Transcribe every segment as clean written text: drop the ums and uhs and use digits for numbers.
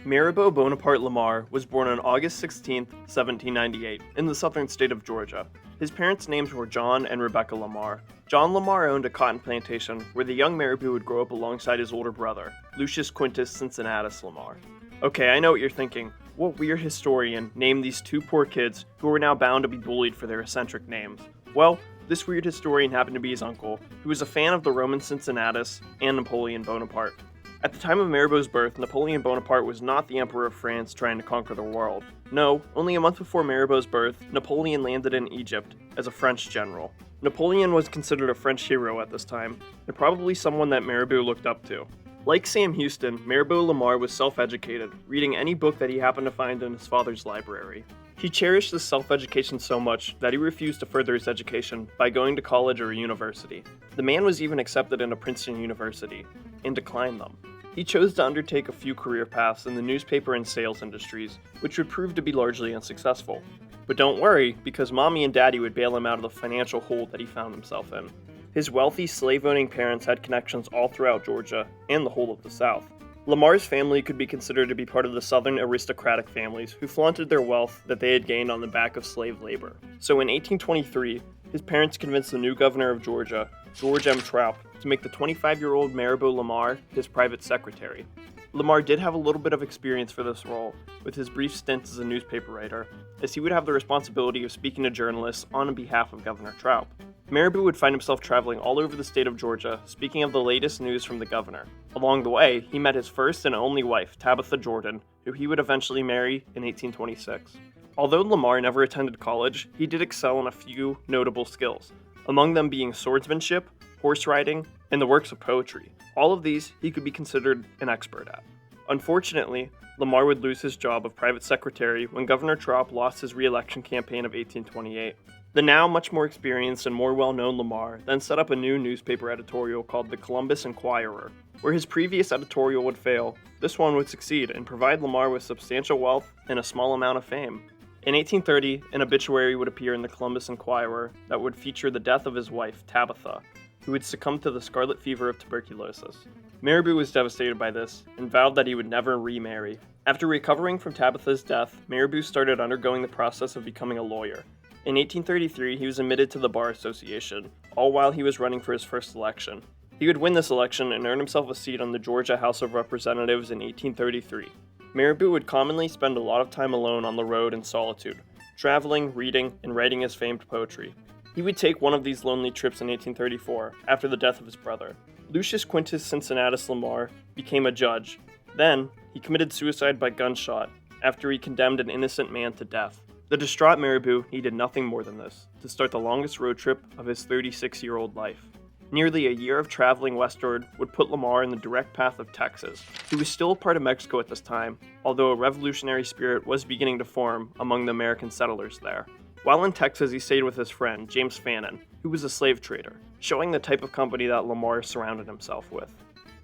Mirabeau Bonaparte Lamar was born on August 16, 1798, in the southern state of Georgia. His parents' names were John and Rebecca Lamar. John Lamar owned a cotton plantation where the young Mirabeau would grow up alongside his older brother, Lucius Quintus Cincinnatus Lamar. Okay, I know what you're thinking. What weird historian named these two poor kids who were now bound to be bullied for their eccentric names? Well, this weird historian happened to be his uncle, who was a fan of the Roman Cincinnatus and Napoleon Bonaparte. At the time of Mirabeau's birth, Napoleon Bonaparte was not the Emperor of France trying to conquer the world. No, only a month before Mirabeau's birth, Napoleon landed in Egypt as a French general. Napoleon was considered a French hero at this time, and probably someone that Mirabeau looked up to. Like Sam Houston, Mirabeau Lamar was self-educated, reading any book that he happened to find in his father's library. He cherished this self-education so much that he refused to further his education by going to college or university. The man was even accepted into Princeton University, and declined them. He chose to undertake a few career paths in the newspaper and sales industries, which would prove to be largely unsuccessful. But don't worry, because mommy and daddy would bail him out of the financial hole that he found himself in. His wealthy, slave-owning parents had connections all throughout Georgia and the whole of the South. Lamar's family could be considered to be part of the Southern aristocratic families who flaunted their wealth that they had gained on the back of slave labor. So in 1823, his parents convinced the new governor of Georgia, George M. Troup, to make the 25-year-old Mirabeau Lamar his private secretary. Lamar did have a little bit of experience for this role, with his brief stint as a newspaper writer, as he would have the responsibility of speaking to journalists on behalf of Governor Troup. Mirabeau would find himself traveling all over the state of Georgia, speaking of the latest news from the governor. Along the way, he met his first and only wife, Tabitha Jordan, who he would eventually marry in 1826. Although Lamar never attended college, he did excel in a few notable skills, among them being swordsmanship, horse riding, and the works of poetry. All of these he could be considered an expert at. Unfortunately, Lamar would lose his job of private secretary when Governor Troup lost his re-election campaign of 1828. The now much more experienced and more well-known Lamar then set up a new newspaper editorial called the Columbus Inquirer. Where his previous editorial would fail, this one would succeed and provide Lamar with substantial wealth and a small amount of fame. In 1830, an obituary would appear in the Columbus Inquirer that would feature the death of his wife, Tabitha, who had succumbed to the scarlet fever of tuberculosis. Mirabeau was devastated by this and vowed that he would never remarry. After recovering from Tabitha's death, Mirabeau started undergoing the process of becoming a lawyer. In 1833, he was admitted to the Bar Association, all while he was running for his first election. He would win this election and earn himself a seat on the Georgia House of Representatives in 1833. Mirabeau would commonly spend a lot of time alone on the road in solitude, traveling, reading, and writing his famed poetry. He would take one of these lonely trips in 1834, after the death of his brother. Lucius Quintus Cincinnatus Lamar became a judge. Then, he committed suicide by gunshot, after he condemned an innocent man to death. The distraught Mirabeau needed nothing more than this, to start the longest road trip of his 36-year-old life. Nearly a year of traveling westward would put Lamar in the direct path of Texas. He was still a part of Mexico at this time, although a revolutionary spirit was beginning to form among the American settlers there. While in Texas, he stayed with his friend, James Fannin, who was a slave trader, showing the type of company that Lamar surrounded himself with.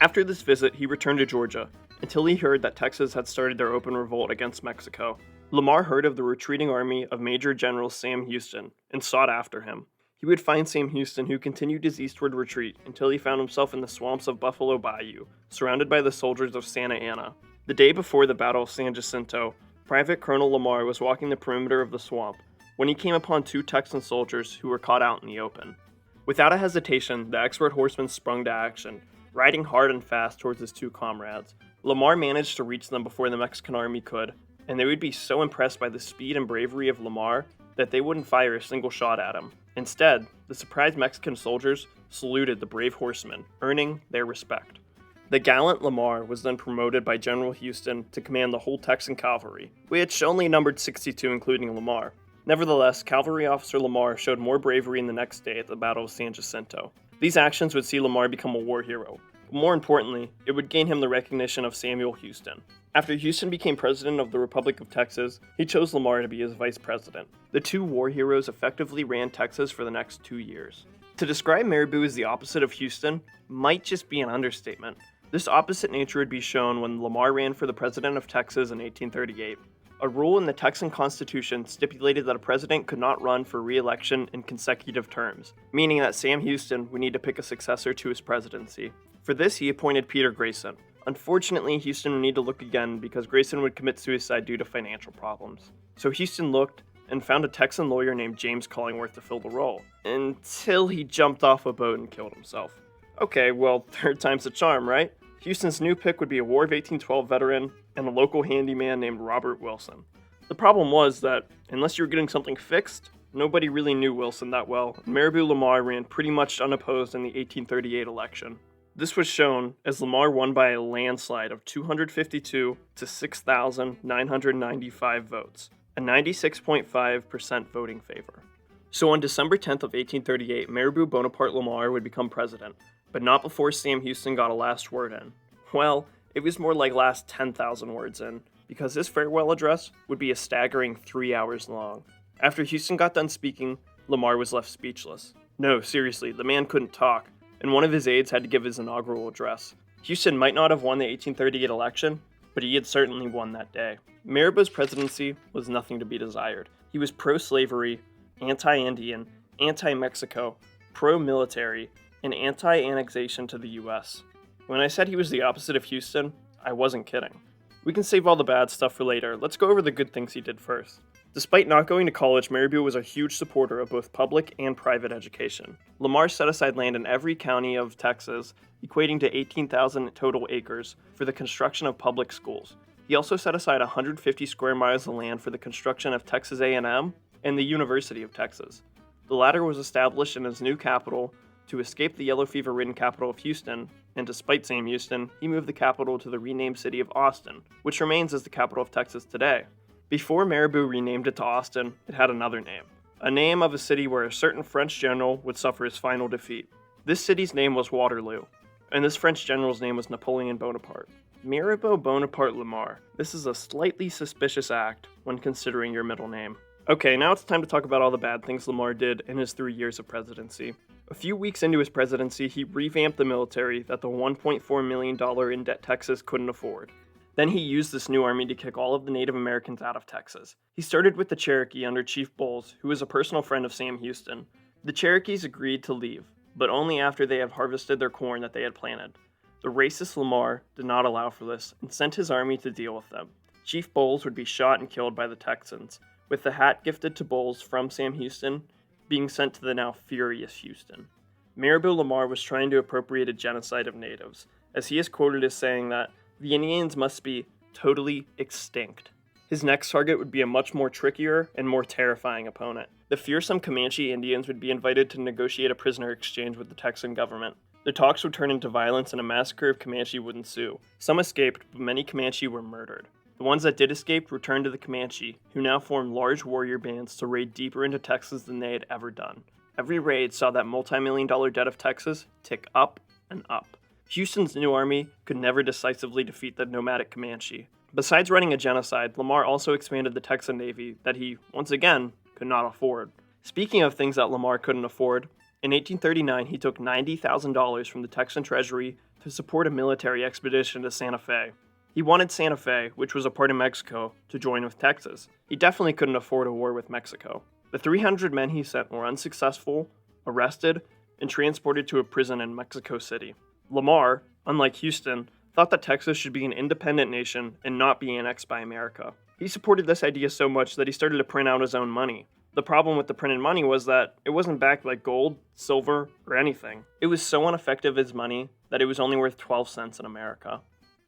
After this visit, he returned to Georgia, until he heard that Texas had started their open revolt against Mexico. Lamar heard of the retreating army of Major General Sam Houston, and sought after him. He would find Sam Houston, who continued his eastward retreat until he found himself in the swamps of Buffalo Bayou, surrounded by the soldiers of Santa Anna. The day before the Battle of San Jacinto, Private Colonel Lamar was walking the perimeter of the swamp, when he came upon two Texan soldiers who were caught out in the open. Without a hesitation, the expert horseman sprung to action, riding hard and fast towards his two comrades. Lamar managed to reach them before the Mexican army could, and they would be so impressed by the speed and bravery of Lamar that they wouldn't fire a single shot at him. Instead, the surprised Mexican soldiers saluted the brave horseman, earning their respect. The gallant Lamar was then promoted by General Houston to command the whole Texan cavalry, which only numbered 62 including Lamar. Nevertheless, Cavalry Officer Lamar showed more bravery in the next day at the Battle of San Jacinto. These actions would see Lamar become a war hero, but more importantly, it would gain him the recognition of Samuel Houston. After Houston became president of the Republic of Texas, he chose Lamar to be his vice president. The two war heroes effectively ran Texas for the next 2 years. To describe Mirabeau as the opposite of Houston might just be an understatement. This opposite nature would be shown when Lamar ran for the president of Texas in 1838. A rule in the Texan Constitution stipulated that a president could not run for re-election in consecutive terms, meaning that Sam Houston would need to pick a successor to his presidency. For this, he appointed Peter Grayson, Unfortunately, Houston would need to look again because Grayson would commit suicide due to financial problems. So Houston looked and found a Texan lawyer named James Collingworth to fill the role, until he jumped off a boat and killed himself. Okay, well, third time's a charm, right? Houston's new pick would be a War of 1812 veteran and a local handyman named Robert Wilson. The problem was that, unless you were getting something fixed, nobody really knew Wilson that well, and Marabou Lamar ran pretty much unopposed in the 1838 election. This was shown as Lamar won by a landslide of 252 to 6,995 votes, a 96.5% voting favor. So on December 10th of 1838, Marabou Bonaparte Lamar would become president, but not before Sam Houston got a last word in. Well, it was more like last 10,000 words in, because his farewell address would be a staggering 3 hours long. After Houston got done speaking, Lamar was left speechless. No, seriously, the man couldn't talk, and one of his aides had to give his inaugural address. Houston might not have won the 1838 election, but he had certainly won that day. Marabou's presidency was nothing to be desired. He was pro-slavery, anti-Indian, anti-Mexico, pro-military, and anti-annexation to the US. When I said he was the opposite of Houston, I wasn't kidding. We can save all the bad stuff for later. Let's go over the good things he did first. Despite not going to college, Marabou was a huge supporter of both public and private education. Lamar set aside land in every county of Texas, equating to 18,000 total acres, for the construction of public schools. He also set aside 150 square miles of land for the construction of Texas A&M and the University of Texas. The latter was established in his new capital to escape the yellow fever-ridden capital of Houston, and despite Sam Houston, he moved the capital to the renamed city of Austin, which remains as the capital of Texas today. Before Marabou renamed it to Austin, it had another name. A name of a city where a certain French general would suffer his final defeat. This city's name was Waterloo, and this French general's name was Napoleon Bonaparte. Marabou Bonaparte Lamar. This is a slightly suspicious act when considering your middle name. Okay, now it's time to talk about all the bad things Lamar did in his 3 years of presidency. A few weeks into his presidency, he revamped the military that the $1.4 million in debt Texas couldn't afford. Then he used this new army to kick all of the Native Americans out of Texas. He started with the Cherokee under Chief Bowles, who was a personal friend of Sam Houston. The Cherokees agreed to leave, but only after they had harvested their corn that they had planted. The racist Lamar did not allow for this and sent his army to deal with them. Chief Bowles would be shot and killed by the Texans, with the hat gifted to Bowles from Sam Houston being sent to the now furious Houston. Marabou Lamar was trying to appropriate a genocide of natives, as he is quoted as saying that the Indians must be totally extinct. His next target would be a much more trickier and more terrifying opponent. The fearsome Comanche Indians would be invited to negotiate a prisoner exchange with the Texan government. The talks would turn into violence and a massacre of Comanche would ensue. Some escaped, but many Comanche were murdered. The ones that did escape returned to the Comanche, who now formed large warrior bands to raid deeper into Texas than they had ever done. Every raid saw that multi-million-dollar debt of Texas tick up and up. Houston's new army could never decisively defeat the nomadic Comanche. Besides running a genocide, Lamar also expanded the Texan Navy that he, once again, could not afford. Speaking of things that Lamar couldn't afford, in 1839 he took $90,000 from the Texan treasury to support a military expedition to Santa Fe. He wanted Santa Fe, which was a part of Mexico, to join with Texas. He definitely couldn't afford a war with Mexico. The 300 men he sent were unsuccessful, arrested, and transported to a prison in Mexico City. Lamar, unlike Houston, thought that Texas should be an independent nation and not be annexed by America. He supported this idea so much that he started to print out his own money. The problem with the printed money was that it wasn't backed by gold, silver, or anything. It was so ineffective as money that it was only worth 12 cents in America.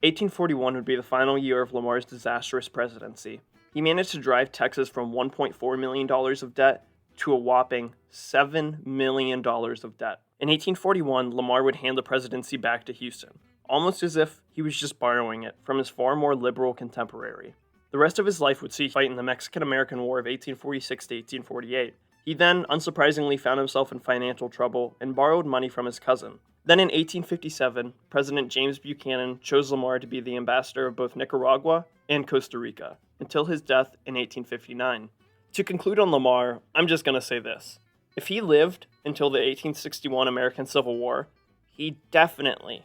1841 would be the final year of Lamar's disastrous presidency. He managed to drive Texas from $1.4 million of debt to a whopping $7 million of debt. In 1841, Lamar would hand the presidency back to Houston, almost as if he was just borrowing it from his far more liberal contemporary. The rest of his life would see him fight in the Mexican-American War of 1846 to 1848. He then, unsurprisingly, found himself in financial trouble and borrowed money from his cousin. Then in 1857, President James Buchanan chose Lamar to be the ambassador of both Nicaragua and Costa Rica, until his death in 1859. To conclude on Lamar, I'm just going to say this. If he lived until the 1861 American Civil War, he definitely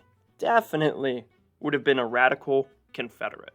would have been a radical Confederate.